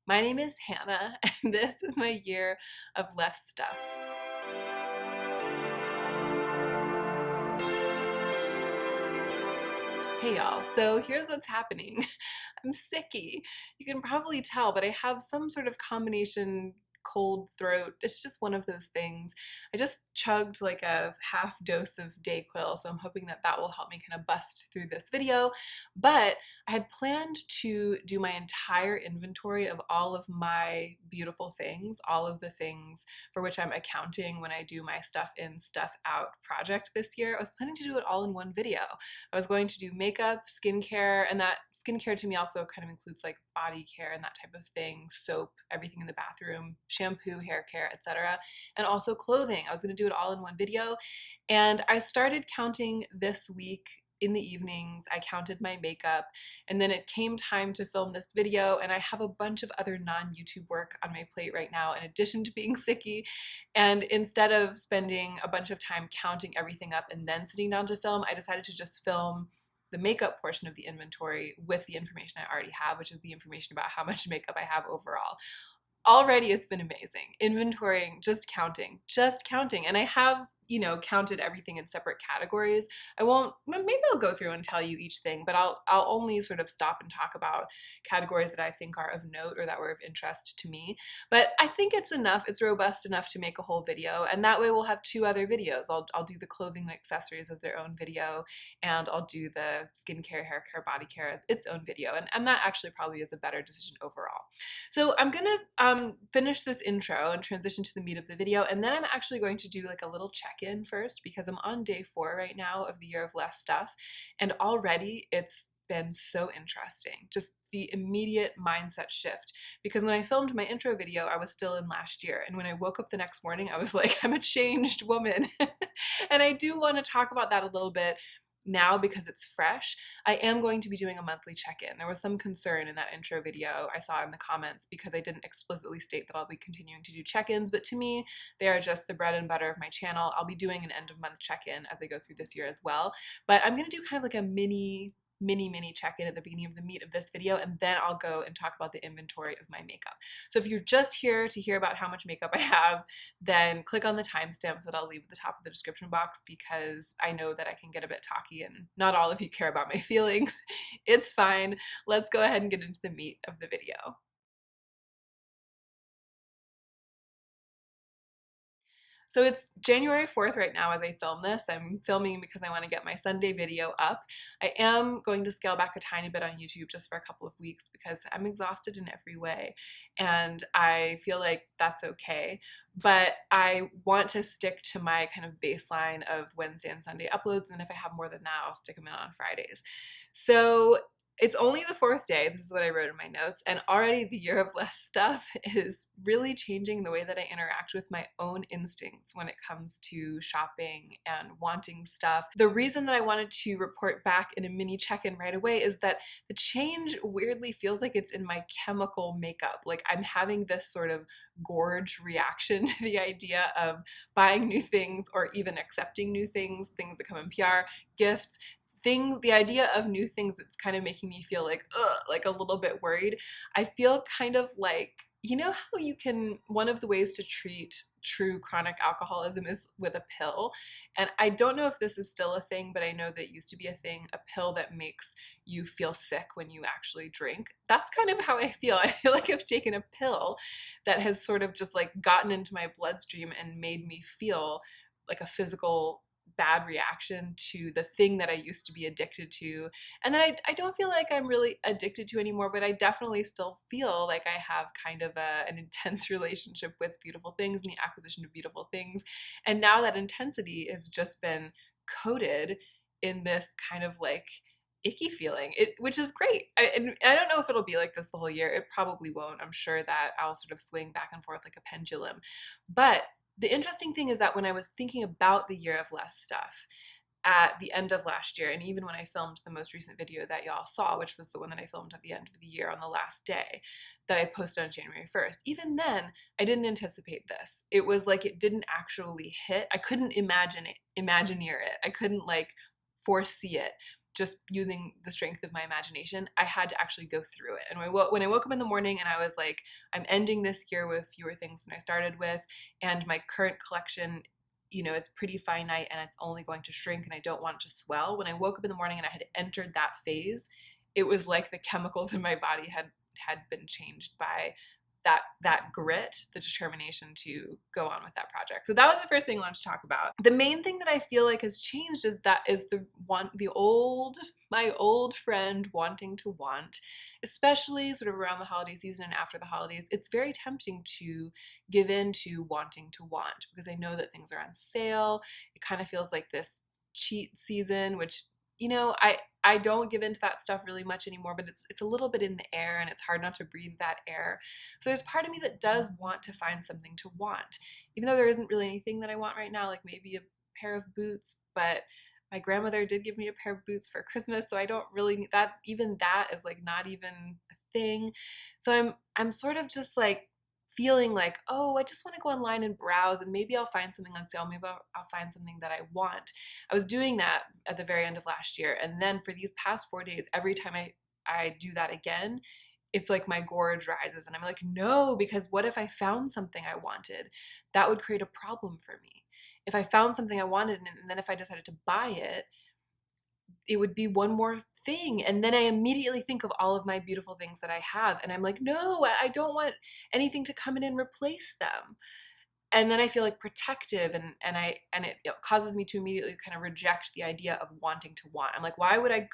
My name is Hannah, and this is my year of less stuff. Hey y'all, so here's what's happening. I'm sicky. You can probably tell, but I have some sort of combination cold throat. It's just one of those things. I just chugged like a half dose of Dayquil, so I'm hoping that that will help me kind of bust through this video. But I had planned to do my entire inventory of all of my beautiful things, all of the things for which I'm accounting when I do my stuff in, stuff out project this year. I was planning to do it all in one video. I was going to do makeup, skincare, and that skincare to me also kind of includes like body care and that type of thing, soap, everything in the bathroom, shampoo, hair care, etc. And also clothing. I was going to do it all in one video. And I started counting this week in the evenings. I counted my makeup, and then it came time to film this video, and I have a bunch of other non-YouTube work on my plate right now in addition to being sicky. And instead of spending a bunch of time counting everything up and then sitting down to film, I decided to just film the makeup portion of the inventory with the information I already have, which is the information about how much makeup I have overall. Already it's been amazing. Inventorying, just counting. And I have, counted everything in separate categories. I won't, maybe I'll go through and tell you each thing, but I'll only sort of stop and talk about categories that I think are of note or that were of interest to me. But I think it's enough, it's robust enough to make a whole video. And that way we'll have two other videos. I'll do the clothing and accessories of their own video, and I'll do the skincare, hair care, body care, its own video. And that actually probably is a better decision overall. So I'm gonna finish this intro and transition to the meat of the video, and then I'm actually going to do like a little check-in first because I'm on day 4 right now of the year of less stuff, and already it's been so interesting. Just the immediate mindset shift, because when I filmed my intro video, I was still in last year, and when I woke up the next morning, I was like, I'm a changed woman. And I do want to talk about that a little bit now because it's fresh. I am going to be doing a monthly check-in. There was some concern in that intro video I saw in the comments because I didn't explicitly state that I'll be continuing to do check-ins, but to me, they are just the bread and butter of my channel. I'll be doing an end of month check-in as I go through this year as well, but I'm gonna do kind of like a mini check-in at the beginning of the meat of this video, and then I'll go and talk about the inventory of my makeup. So if you're just here to hear about how much makeup I have, then click on the timestamp that I'll leave at the top of the description box, because I know that I can get a bit talky and not all of you care about my feelings. It's fine. Let's go ahead and get into the meat of the video. So it's January 4th right now as I film this. I'm filming because I want to get my Sunday video up. I am going to scale back a tiny bit on YouTube just for a couple of weeks because I'm exhausted in every way, and I feel like that's okay. But I want to stick to my kind of baseline of Wednesday and Sunday uploads, and if I have more than that, I'll stick them in on Fridays. So it's only the 4th day, this is what I wrote in my notes, and already the year of less stuff is really changing the way that I interact with my own instincts when it comes to shopping and wanting stuff. The reason that I wanted to report back in a mini check-in right away is that the change weirdly feels like it's in my chemical makeup. Like I'm having this sort of gorge reaction to the idea of buying new things or even accepting new things, things that come in PR, gifts, things, the idea of new things, it's kind of making me feel like, ugh, like a little bit worried. I feel kind of like, you know how you can, one of the ways to treat true chronic alcoholism is with a pill. And I don't know if this is still a thing, but I know that it used to be a thing, a pill that makes you feel sick when you actually drink. That's kind of how I feel. I feel like I've taken a pill that has sort of just like gotten into my bloodstream and made me feel like a physical bad reaction to the thing that I used to be addicted to, and that I don't feel like I'm really addicted to anymore, but I definitely still feel like I have kind of an intense relationship with beautiful things and the acquisition of beautiful things. And now that intensity has just been coated in this kind of like icky feeling, which is great. And I don't know if it'll be like this the whole year. It probably won't. I'm sure that I'll sort of swing back and forth like a pendulum. But the interesting thing is that when I was thinking about the year of less stuff at the end of last year, and even when I filmed the most recent video that y'all saw, which was the one that I filmed at the end of the year on the last day that I posted on January 1st, even then, I didn't anticipate this. It was like it didn't actually hit. I couldn't imagineer it. I couldn't like foresee it. just using the strength of my imagination, I had to actually go through it. And when I woke up in the morning and I was like, I'm ending this year with fewer things than I started with, and my current collection, it's pretty finite and it's only going to shrink and I don't want it to swell. When I woke up in the morning and I had entered that phase, it was like the chemicals in my body had been changed by that grit, the determination to go on with that project. So that was the first thing I wanted to talk about. The main thing that I feel like has changed is my old friend wanting to want, especially sort of around the holiday season and after the holidays. It's very tempting to give in to wanting to want because I know that things are on sale. It kind of feels like this cheat season, which I don't give into that stuff really much anymore, but it's a little bit in the air and it's hard not to breathe that air. So there's part of me that does want to find something to want, even though there isn't really anything that I want right now, like maybe a pair of boots, but my grandmother did give me a pair of boots for Christmas, so I don't really need that. Even that is like not even a thing. So I'm sort of just like feeling like, oh, I just want to go online and browse and maybe I'll find something on sale. Maybe I'll find something that I want. I was doing that at the very end of last year. And then for these past 4 days, every time I do that again, it's like my gorge rises and I'm like, no, because what if I found something I wanted? That would create a problem for me. If I found something I wanted and then if I decided to buy it, it would be one more thing. And then I immediately think of all of my beautiful things that I have. And I'm like, no, I don't want anything to come in and replace them. And then I feel like protective and it causes me to immediately kind of reject the idea of wanting to want. I'm like, why would I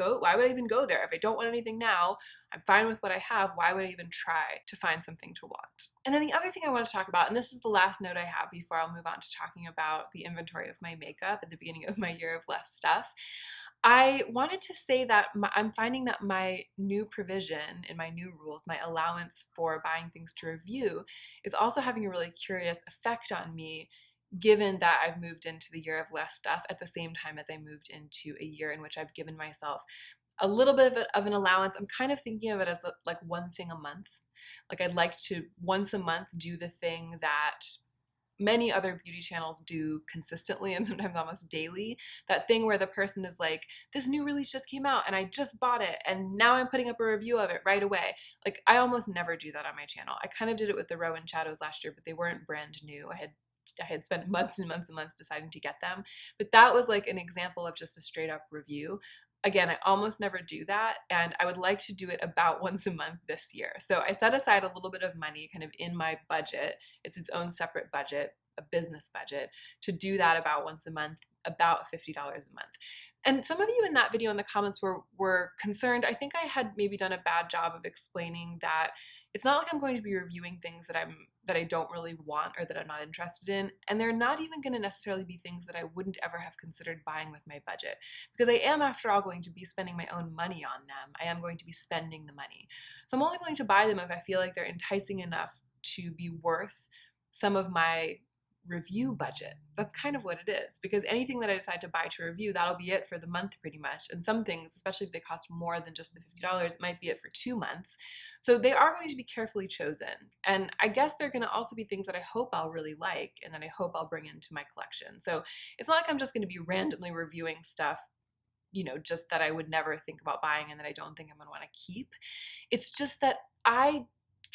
even go there? If I don't want anything now, I'm fine with what I have. Why would I even try to find something to want? And then the other thing I want to talk about, and this is the last note I have before I'll move on to talking about the inventory of my makeup at the beginning of my year of less stuff. I wanted to say that I'm finding that my new provision in my new rules, my allowance for buying things to review, is also having a really curious effect on me, given that I've moved into the year of less stuff at the same time as I moved into a year in which I've given myself a little bit of an allowance. I'm kind of thinking of it as like one thing a month. Like I'd like to once a month do the thing that many other beauty channels do consistently and sometimes almost daily. That thing where the person is like, this new release just came out and I just bought it and now I'm putting up a review of it right away. Like I almost never do that on my channel. I kind of did it with the Rowan shadows last year, but they weren't brand new. I had spent months and months and months deciding to get them. But that was like an example of just a straight up review. Again, I almost never do that, and I would like to do it about once a month this year. So I set aside a little bit of money kind of in my budget. It's its own separate budget, a business budget, to do that about once a month, about $50 a month. And some of you in that video in the comments were concerned. I think I had maybe done a bad job of explaining that it's not like I'm going to be reviewing things that I don't really want or that I'm not interested in, and they're not even going to necessarily be things that I wouldn't ever have considered buying with my budget, because I am, after all, going to be spending my own money on them. I am going to be spending the money. So I'm only going to buy them if I feel like they're enticing enough to be worth some of my review budget. That's kind of what it is, because anything that I decide to buy to review, that'll be it for the month pretty much. And some things, especially if they cost more than just the $50, it might be it for 2 months. So they are going to be carefully chosen. And I guess they're going to also be things that I hope I'll really like and that I hope I'll bring into my collection. So it's not like I'm just going to be randomly reviewing stuff, just that I would never think about buying and that I don't think I'm going to want to keep. It's just that I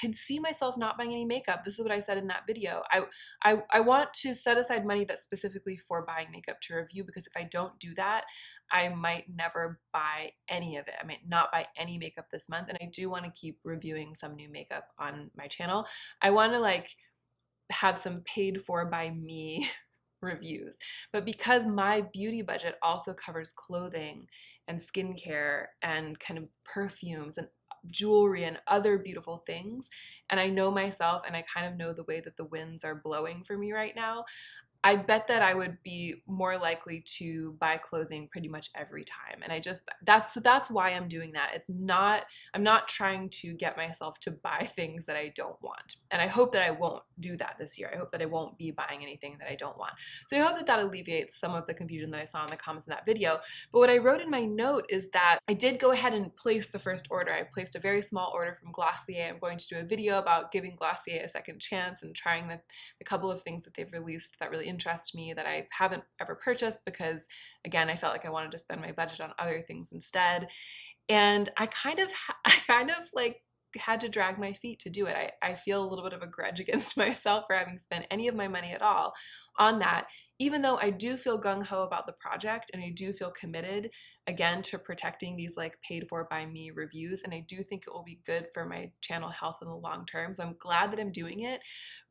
can see myself not buying any makeup. This is what I said in that video. I want to set aside money that's specifically for buying makeup to review, because if I don't do that, I might never buy any of it. I might not buy any makeup this month, and I do want to keep reviewing some new makeup on my channel. I want to have some paid for by me reviews. But because my beauty budget also covers clothing and skincare and kind of perfumes and jewelry and other beautiful things, and I know myself and I kind of know the way that the winds are blowing for me right now, I bet that I would be more likely to buy clothing pretty much every time. And that's why I'm doing that. I'm not trying to get myself to buy things that I don't want. And I hope that I won't do that this year. I hope that I won't be buying anything that I don't want. So I hope that alleviates some of the confusion that I saw in the comments in that video. But what I wrote in my note is that I did go ahead and place the first order. I placed a very small order from Glossier. I'm going to do a video about giving Glossier a second chance and trying the couple of things that they've released that really interest me that I haven't ever purchased because, again, I felt like I wanted to spend my budget on other things instead. And I kind of like had to drag my feet to do it. I feel a little bit of a grudge against myself for having spent any of my money at all on that, even though I do feel gung-ho about the project and I do feel committed, again, to protecting these like paid for by me reviews. And I do think it will be good for my channel health in the long term. So I'm glad that I'm doing it.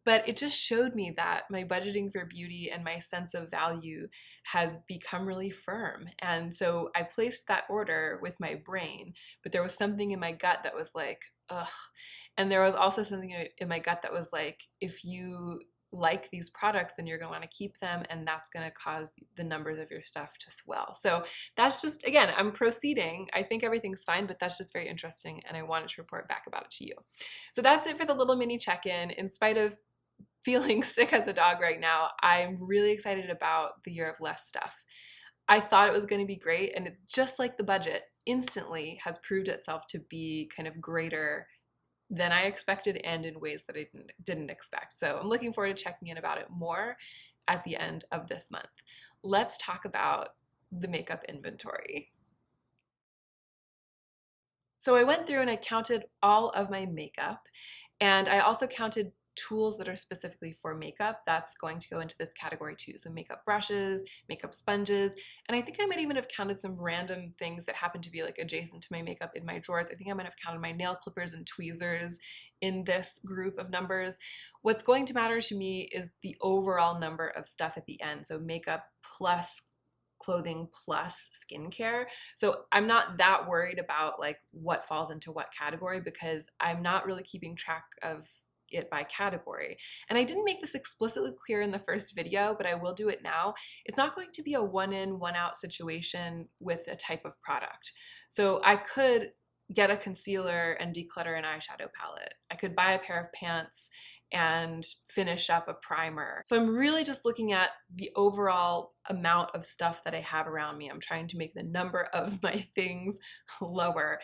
But it just showed me that my budgeting for beauty and my sense of value has become really firm. And so I placed that order with my brain, but there was something in my gut that was like, ugh. And there was also something in my gut that was like, if you like these products, then you're going to want to keep them, and that's going to cause the numbers of your stuff to swell. So that's just, again, I'm proceeding. I think everything's fine, but that's just very interesting, and I wanted to report back about it to you. So that's it for the little mini check-in. In spite of feeling sick as a dog right now, I'm really excited about the year of less stuff. I thought it was going to be great, and it, just like the budget, instantly has proved itself to be kind of greater than I expected and in ways that I didn't expect. So I'm looking forward to checking in about it more at the end of this month. Let's talk about the makeup inventory. So I went through and I counted all of my makeup, and I also counted tools that are specifically for makeup. That's going to go into this category too. So makeup brushes, makeup sponges, and I think I might even have counted some random things that happen to be like adjacent to my makeup in my drawers. I think I might have counted my nail clippers and tweezers in this group of numbers. What's going to matter to me is the overall number of stuff at the end. So makeup plus clothing plus skincare. So I'm not that worried about like what falls into what category because I'm not really keeping track of it by category. And I didn't make this explicitly clear in the first video, but I will do it now. It's not going to be a one in, one out situation with a type of product. So I could get a concealer and declutter an eyeshadow palette. I could buy a pair of pants and finish up a primer. So I'm really just looking at the overall amount of stuff that I have around me. I'm trying to make the number of my things lower,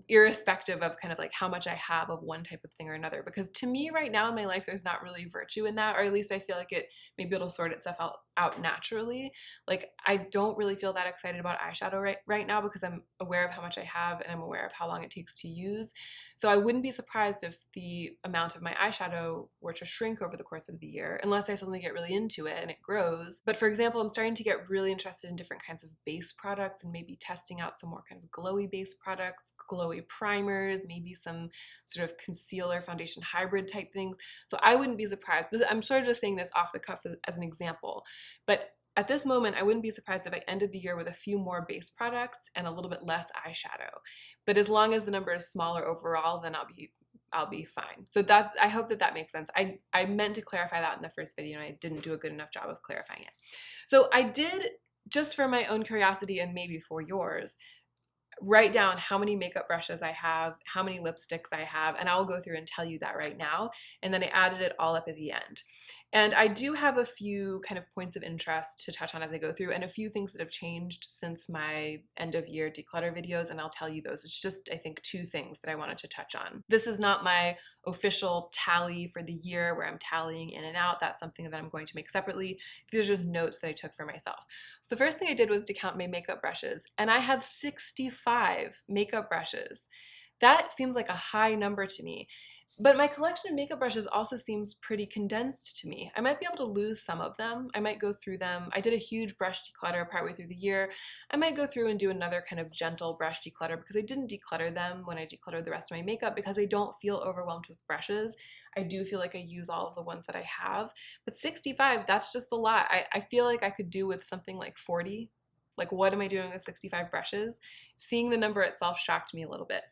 irrespective of kind of like how much I have of one type of thing or another. Because to me right now in my life, there's not really virtue in that, or at least I feel like maybe it'll sort itself out naturally. Like I don't really feel that excited about eyeshadow right now because I'm aware of how much I have and I'm aware of how long it takes to use. So I wouldn't be surprised if the amount of my eyeshadow were to shrink over the course of the year, unless I suddenly get really into it and it grows. But for example, I'm starting to get really interested in different kinds of base products and maybe testing out some more kind of glowy base products, glowy primers, maybe some sort of concealer foundation hybrid type things. So I wouldn't be surprised. I'm sort of just saying this off the cuff as an example, but at this moment, I wouldn't be surprised if I ended the year with a few more base products and a little bit less eyeshadow. But as long as the number is smaller overall, then I'll be fine. So that, I hope that makes sense. I meant to clarify that in the first video and I didn't do a good enough job of clarifying it. So I did, just for my own curiosity and maybe for yours, write down how many makeup brushes I have, how many lipsticks I have, and I'll go through and tell you that right now. And then I added it all up at the end. And I do have a few kind of points of interest to touch on as I go through and a few things that have changed since my end of year declutter videos, and I'll tell you those. It's just, I think, two things that I wanted to touch on. This is not my official tally for the year where I'm tallying in and out. That's something that I'm going to make separately. These are just notes that I took for myself. So the first thing I did was to count my makeup brushes, and I have 65 makeup brushes. That seems like a high number to me. But my collection of makeup brushes also seems pretty condensed to me. I might be able to lose some of them. I might go through them. I did a huge brush declutter partway through the year. I might go through and do another kind of gentle brush declutter because I didn't declutter them when I decluttered the rest of my makeup because I don't feel overwhelmed with brushes. I do feel like I use all of the ones that I have. But 65, that's just a lot. I feel like I could do with something like 40. Like, what am I doing with 65 brushes? Seeing the number itself shocked me a little bit.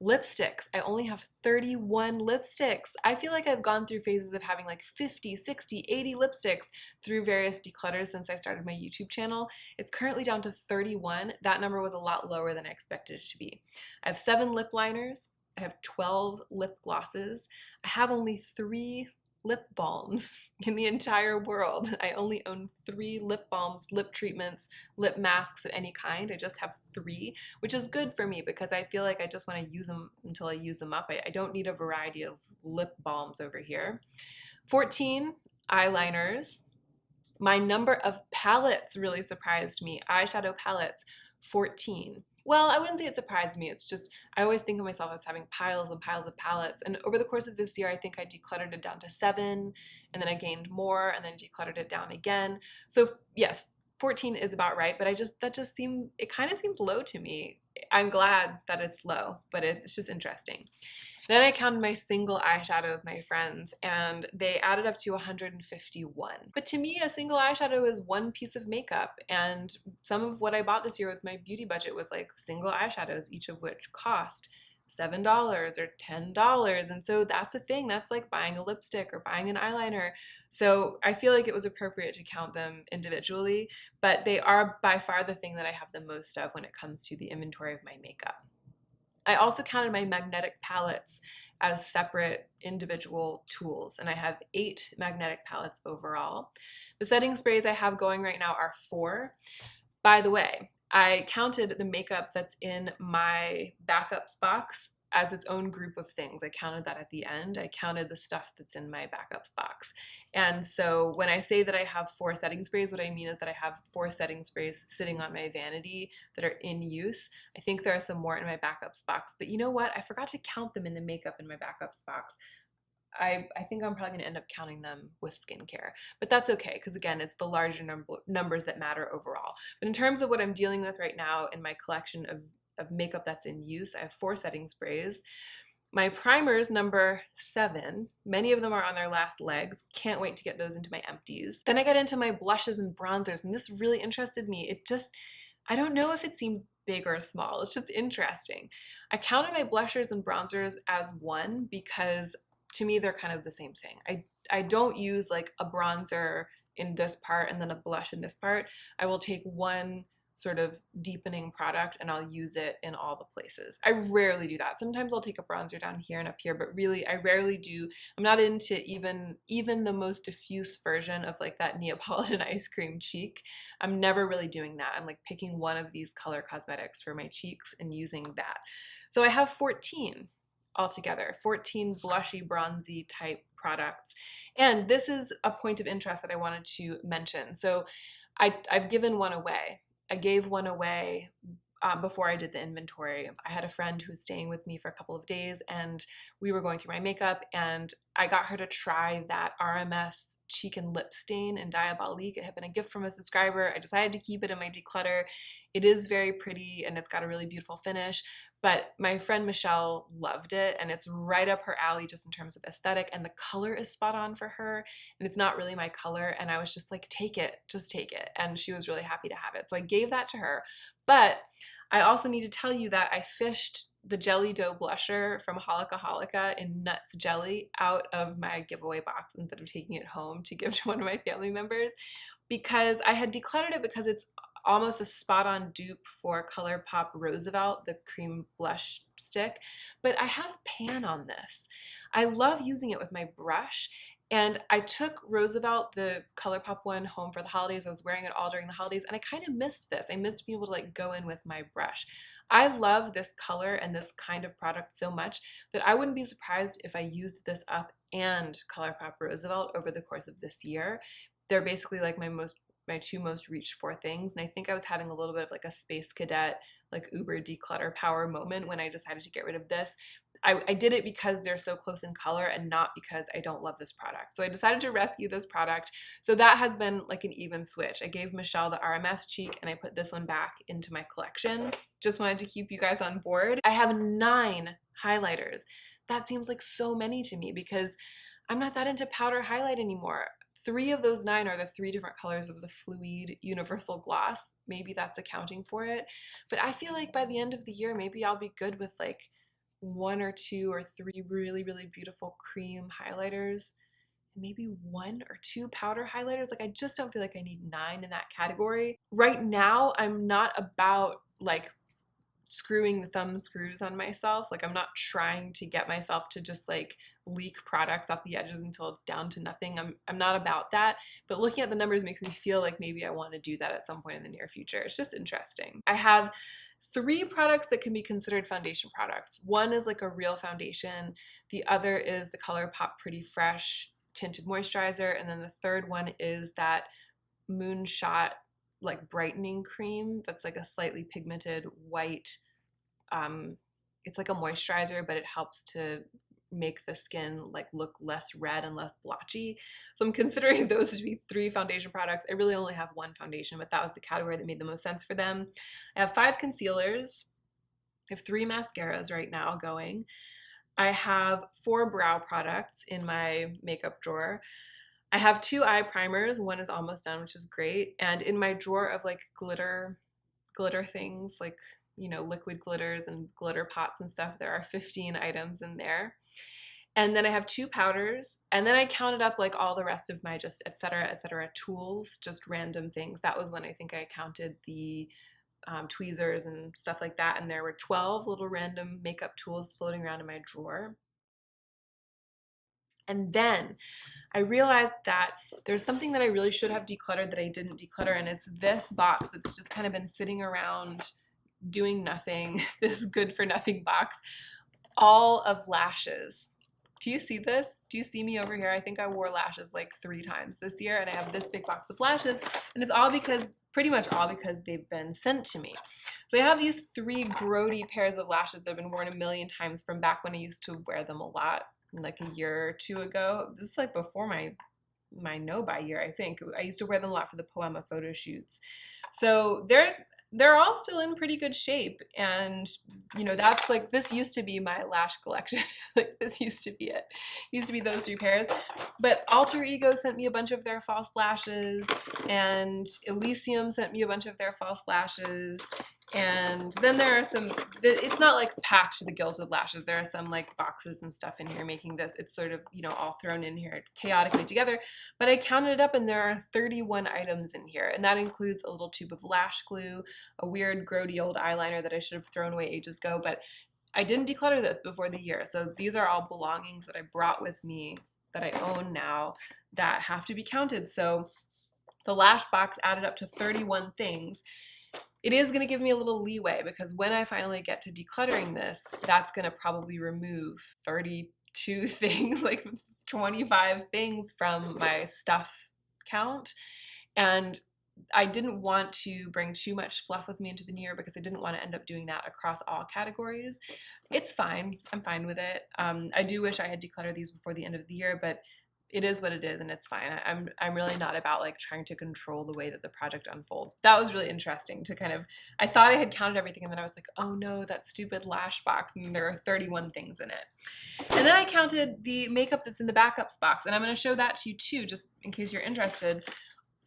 Lipsticks. I only have 31 lipsticks. I feel like I've gone through phases of having like 50, 60, 80 lipsticks through various declutters since I started my YouTube channel. It's currently down to 31. That number was a lot lower than I expected it to be. I have 7 lip liners. I have 12 lip glosses. I have only 3 lip balms in the entire world. I only own 3 lip balms, lip treatments, lip masks of any kind. I just have 3, which is good for me because I feel like I just want to use them until I use them up. I don't need a variety of lip balms over here. 14 eyeliners, My number of palettes really surprised me. Eyeshadow palettes, 14. Well, I wouldn't say it surprised me. It's just, I always think of myself as having piles and piles of palettes. And over the course of this year, I think I decluttered it down to 7, and then I gained more, and then decluttered it down again. So yes, 14 is about right, but that just seemed, it kind of seems low to me. I'm glad that it's low, but it's just interesting. Then I counted my single eyeshadows, my friends, and they added up to 151. But to me, a single eyeshadow is one piece of makeup, and some of what I bought this year with my beauty budget was like single eyeshadows, each of which cost $7 or $10. And so that's a thing. That's like buying a lipstick or buying an eyeliner. So I feel like it was appropriate to count them individually, but they are by far the thing that I have the most of when it comes to the inventory of my makeup. I also counted my magnetic palettes as separate individual tools, and I have 8 magnetic palettes overall. The setting sprays I have going right now are 4. By the way, I counted the makeup that's in my backups box as its own group of things. I counted that at the end. I counted the stuff that's in my backups box. And so when I say that I have 4 setting sprays, what I mean is that I have 4 setting sprays sitting on my vanity that are in use. I think there are some more in my backups box, but you know what? I forgot to count them in the makeup in my backups box. I think I'm probably going to end up counting them with skincare, but that's okay because again, it's the larger numbers that matter overall. But in terms of what I'm dealing with right now in my collection of makeup that's in use, I have 4 setting sprays. My primers, number 7, many of them are on their last legs. Can't wait to get those into my empties. Then I got into my blushes and bronzers, and this really interested me. I don't know if it seems big or small. It's just interesting. I counted my blushers and bronzers as 1 because to me, they're kind of the same thing. I don't use like a bronzer in this part and then a blush in this part. I will take one sort of deepening product and I'll use it in all the places. I rarely do that. Sometimes I'll take a bronzer down here and up here, but really I rarely do. I'm not into even the most diffuse version of like that Neapolitan ice cream cheek. I'm never really doing that. I'm like picking one of these color cosmetics for my cheeks and using that. So I have 14 altogether, 14 blushy, bronzy type products. And this is a point of interest that I wanted to mention. So I've given one away. I gave one away before I did the inventory. I had a friend who was staying with me for a couple of days and we were going through my makeup and I got her to try that RMS cheek and lip stain in Diabolique. It had been a gift from a subscriber. I decided to keep it in my declutter. It is very pretty and it's got a really beautiful finish, but my friend Michelle loved it and it's right up her alley just in terms of aesthetic, and the color is spot on for her and it's not really my color, and I was just like, take it, just take it, and she was really happy to have it. So I gave that to her. But I also need to tell you that I fished the Jelly Dough blusher from Holika Holika in Nuts Jelly out of my giveaway box instead of taking it home to give to one of my family members, because I had decluttered it because it's almost a spot-on dupe for ColourPop Roosevelt, the cream blush stick, but I have pan on this. I love using it with my brush, and I took Roosevelt, the ColourPop one, home for the holidays. I was wearing it all during the holidays, and I kind of missed this. I missed being able to like go in with my brush. I love this color and this kind of product so much that I wouldn't be surprised if I used this up and ColourPop Roosevelt over the course of this year. They're basically like my 2 most reached for things, and I think I was having a little bit of like a Space Cadet, like Uber declutter power moment when I decided to get rid of this. I did it because they're so close in color and not because I don't love this product. So I decided to rescue this product. So that has been like an even switch. I gave Michelle the RMS cheek and I put this one back into my collection. Just wanted to keep you guys on board. I have 9 highlighters. That seems like so many to me because I'm not that into powder highlight anymore. 3 of those 9 are the 3 different colors of the Fluid Universal Gloss. Maybe that's accounting for it. But I feel like by the end of the year, maybe I'll be good with like 1 or 2 or 3 really, really beautiful cream highlighters. Maybe 1 or 2 powder highlighters. Like I just don't feel like I need 9 in that category. Right now, I'm not about like screwing the thumb screws on myself. Like I'm not trying to get myself to just like leak products off the edges until it's down to nothing. I'm not about that, but looking at the numbers makes me feel like maybe I want to do that at some point in the near future. It's just interesting. I have 3 products that can be considered foundation products. One is like a real foundation. The other is the ColourPop Pretty Fresh Tinted Moisturizer. And then the third one is that Moonshot like brightening cream that's like a slightly pigmented white. It's like a moisturizer, but it helps to make the skin like look less red and less blotchy. So I'm considering those to be 3 foundation products. I really only have 1 foundation, but that was the category that made the most sense for them. I have 5 concealers. I have 3 mascaras right now going. I have 4 brow products in my makeup drawer. I have 2 eye primers. One is almost done, which is great. And in my drawer of like glitter things, like, you know, liquid glitters and glitter pots and stuff, there are 15 items in there. And then I have 2 powders. And then I counted up like all the rest of my just et cetera, tools, just random things. That was when I think I counted the tweezers and stuff like that. And there were 12 little random makeup tools floating around in my drawer. And then I realized that there's something that I really should have decluttered that I didn't declutter, and it's this box that's just kind of been sitting around doing nothing, this good for nothing box, all of lashes. Do you see this? Do you see me over here? I think I wore lashes like 3 times this year, and I have this big box of lashes, and it's all because, pretty much all because they've been sent to me. So I have these 3 grody pairs of lashes that have been worn a million times from back when I used to wear them a lot, like a year or 2 ago. This is like before my no-buy year, I think. I used to wear them a lot for the Poema photo shoots. So they're all still in pretty good shape. And, you know, that's like, this used to be my lash collection. Like, this used to be it. Used to be those 3 pairs. But Alter Ego sent me a bunch of their false lashes, and Elysium sent me a bunch of their false lashes. And then there are some, it's not like packed to the gills with lashes. There are some like boxes and stuff in here making this. It's sort of, you know, all thrown in here chaotically together. But I counted it up and there are 31 items in here. And that includes a little tube of lash glue, a weird grody old eyeliner that I should have thrown away ages ago. But I didn't declutter this before the year. So these are all belongings that I brought with me that I own now that have to be counted. So the lash box added up to 31 things. It is going to give me a little leeway because when I finally get to decluttering this, that's going to probably remove 32 things, like 25 things from my stuff count. And I didn't want to bring too much fluff with me into the new year because I didn't want to end up doing that across all categories. It's fine. I'm fine with it. I do wish I had decluttered these before the end of the year, but it is what it is and it's fine. I'm really not about like trying to control the way that the project unfolds. That was really interesting to kind of, I thought I had counted everything and then I was like, oh no, that stupid lash box, and there are 31 things in it. And then I counted the makeup that's in the backups box, and I'm going to show that to you too, just in case you're interested.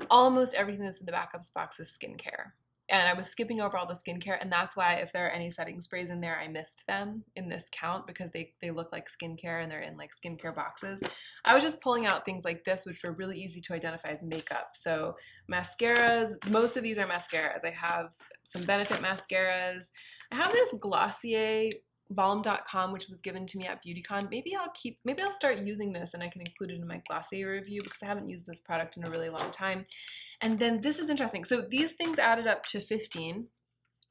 Almost everything that's in the backups box is skincare. And I was skipping over all the skincare, and that's why if there are any setting sprays in there, I missed them in this count because they look like skincare and they're in like skincare boxes. I was just pulling out things like this, which were really easy to identify as makeup. So mascaras, most of these are mascaras. I have some Benefit mascaras. I have this Glossier Balm.com, which was given to me at BeautyCon. Maybe I'll start using this and I can include it in my Glossier review because I haven't used this product in a really long time. And then this is interesting. So these things added up to 15.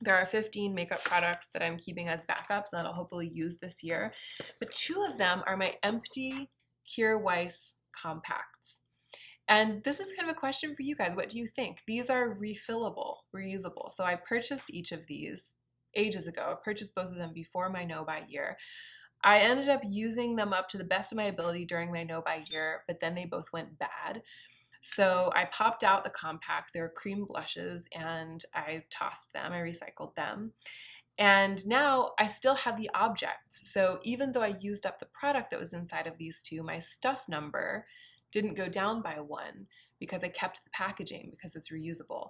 There are 15 makeup products that I'm keeping as backups that I'll hopefully use this year. But 2 of them are my empty Kjaer Weis compacts. And this is kind of a question for you guys. What do you think? These are refillable, reusable. So I purchased each of these ages ago. I purchased both of them before my no-buy year. I ended up using them up to the best of my ability during my no-buy year, but then they both went bad. So I popped out the compacts. They were cream blushes and I tossed them. I recycled them. And now I still have the objects. So even though I used up the product that was inside of these 2, my stuff number didn't go down by 1 because I kept the packaging because it's reusable.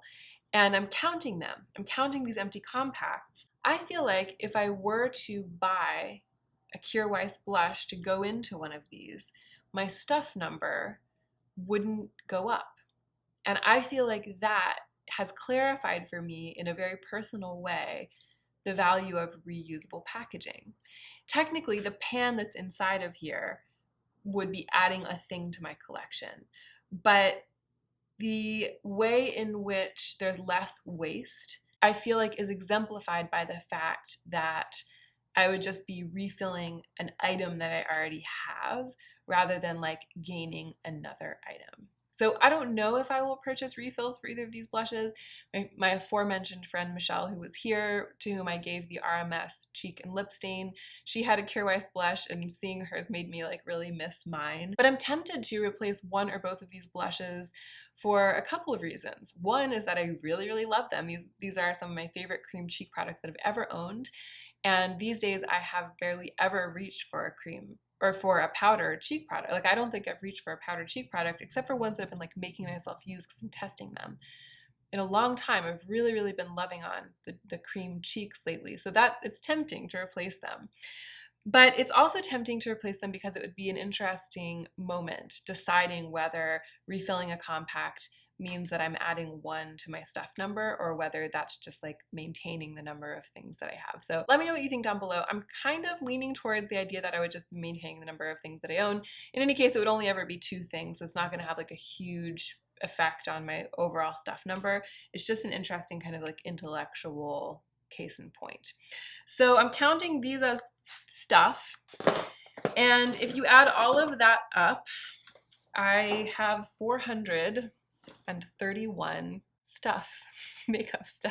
And I'm counting them. I'm counting these empty compacts. I feel like if I were to buy a Kjaer Weis blush to go into one of these, my stuff number wouldn't go up. And I feel like that has clarified for me in a very personal way the value of reusable packaging. Technically, the pan that's inside of here would be adding a thing to my collection, but the way in which there's less waste, I feel like is exemplified by the fact that I would just be refilling an item that I already have rather than like gaining another item. So I don't know if I will purchase refills for either of these blushes. My aforementioned friend Michelle, who was here, to whom I gave the RMS cheek and lip stain, she had a Kjaer Weis blush, and seeing hers made me like really miss mine. But I'm tempted to replace one or both of these blushes for a couple of reasons. One is that I really, really love them. These are some of my favorite cream cheek products that I've ever owned. And these days I have barely ever reached for a cream or for a powder cheek product. Like, I don't think I've reached for a powder cheek product, except for ones that I've been like making myself use because I'm testing them. In a long time, I've really, really been loving on the cream cheeks lately. So that it's tempting to replace them. But it's also tempting to replace them because it would be an interesting moment deciding whether refilling a compact means that I'm adding one to my stuff number or whether that's just like maintaining the number of things that I have. So let me know what you think down below. I'm kind of leaning toward the idea that I would just be maintaining the number of things that I own. In any case, it would only ever be 2 things, so it's not going to have like a huge effect on my overall stuff number. It's just an interesting kind of like intellectual case in point. So I'm counting these as stuff, and if you add all of that up, I have 431 stuffs, makeups,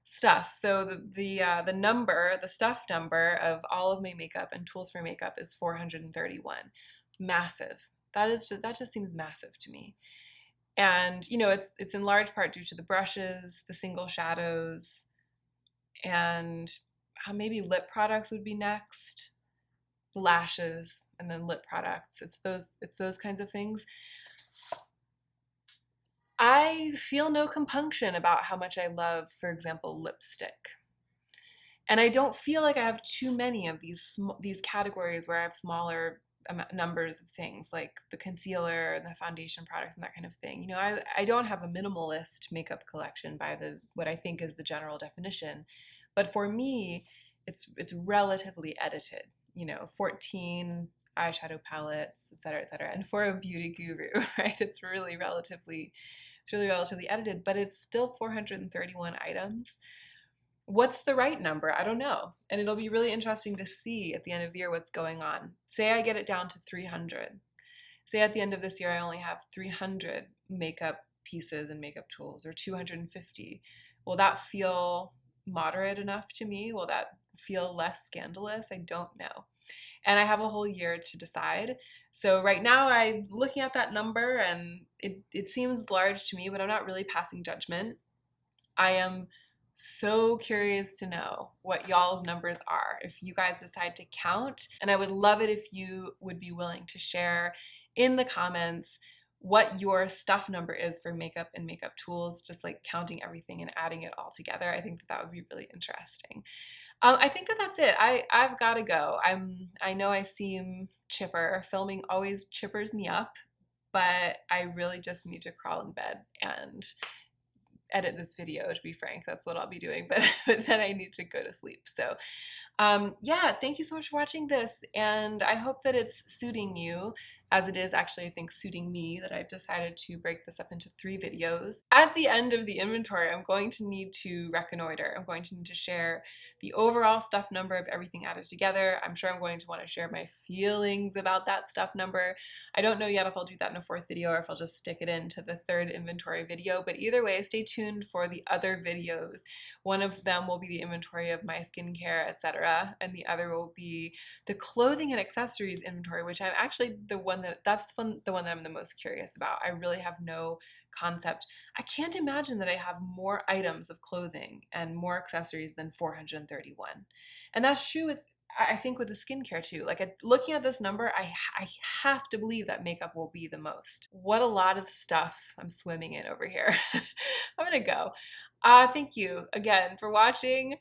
stuff. So the number, the stuff number of all of my makeup and tools for makeup is 431. Massive. That just seems massive to me. And you know, it's in large part due to the brushes, the single shadows, and maybe lip products would be next. Lashes, and then lip products. It's those kinds of things. I feel no compunction about how much I love, for example, lipstick. And I don't feel like I have too many of these categories where I have smaller numbers of things like the concealer, the foundation products, and that kind of thing. You know, I don't have a minimalist makeup collection by what I think is the general definition, but for me, it's relatively edited. You know, 14 eyeshadow palettes, et cetera, and for a beauty guru, right? It's really relatively edited, but it's still 431 items. What's the right number? I don't know. And it'll be really interesting to see at the end of the year what's going on. Say I get it down to 300. Say at the end of this year I only have 300 makeup pieces and makeup tools, or 250. Will that feel moderate enough to me? Will that feel less scandalous? I don't know. And I have a whole year to decide. So right now I'm looking at that number and it seems large to me, but I'm not really passing judgment. I am so curious to know what y'all's numbers are if you guys decide to count. And I would love it if you would be willing to share in the comments what your stuff number is for makeup and makeup tools, just like counting everything and adding it all together. I think that would be really interesting. I think that's it. I've got to go. I know I seem chipper. Filming always chippers me up, but I really just need to crawl in bed and edit this video, to be frank. That's what I'll be doing, but then I need to go to sleep. So yeah, thank you so much for watching this, and I hope that it's suiting you as it is actually, I think, suiting me, that I've decided to break this up into 3 videos. At the end of the inventory, I'm going to need to reconnoiter. I'm going to need to share the overall stuff number of everything added together. I'm sure I'm going to want to share my feelings about that stuff number. I don't know yet if I'll do that in a 4th video or if I'll just stick it into the 3rd inventory video, but either way, stay tuned for the other videos. One of them will be the inventory of my skincare, etc., and the other will be the clothing and accessories inventory, which I'm actually the one that I'm the most curious about. I really have no concept. I can't imagine that I have more items of clothing and more accessories than 431. And that's true with, I think, with the skincare too. Like, looking at this number, I have to believe that makeup will be the most. What a lot of stuff I'm swimming in over here. I'm gonna go. Thank you again for watching,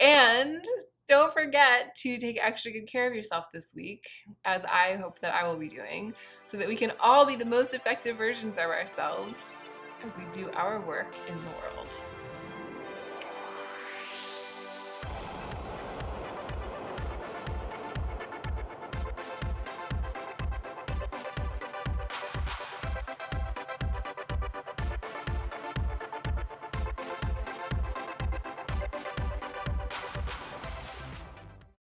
and don't forget to take extra good care of yourself this week, as I hope that I will be doing, so that we can all be the most effective versions of ourselves as we do our work in the world.